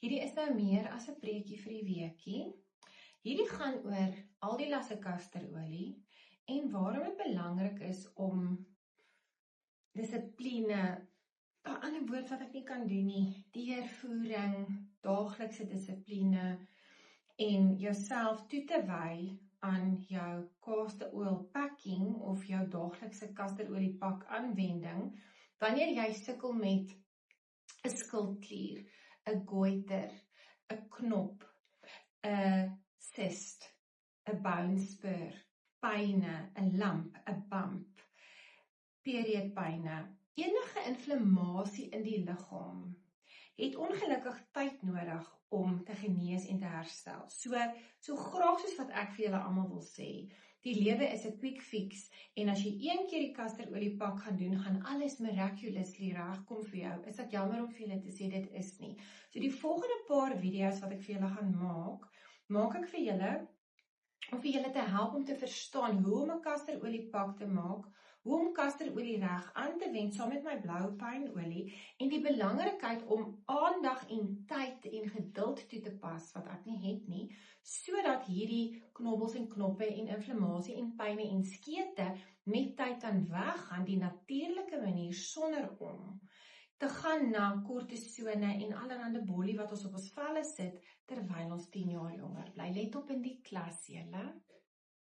Hierdie is nou meer as 'n preekie vir die weekie. Hierdie gaan oor al die lasse kasterolie en waarom dit belangrik is om dissipline, 'n ander woord wat ek nie kan doen nie, deurvoering, daaglikse dissipline en jouself toe te wy aan jou castor oil packing of jou daaglikse kasterolie pak aanwending, wanneer jy sukkel met 'n skildklier, 'n goiter, 'n knop, 'n cyst, 'n bone spur, pyne, 'n lamp, 'n bump, periodpyne, enige inflammasie in die liggaam, het ongelukkig tyd nodig om te genees en te herstel. So graag soos wat ek vir julle almal wil sê, die lewe is 'n quick fix, en as jy een keer die kasterolie pak gaan doen, gaan alles miraculously regkom vir jou. Is dit jammer om vir julle te sê dit is nie. So die volgende paar video's wat ek vir julle gaan maak ek vir julle, om vir julle te help om te verstaan hoe om 'n kasterolie pak te maak, hoe om kasterolie reg aan te wend saam met my blou pynolie, en die belangrikheid om aandag en tyd en geduld toe te pas, wat ek nie het nie, sodat hierdie knobbels en knoppe en inflammasie en pyne en skete met tyd dan weggaan, die natuurlike manier sonder om te gaan na kortisone en allerhande bolie wat ons op ons velle sit, terwyl ons 10 jaar jonger bly. Let op in die klas, julle.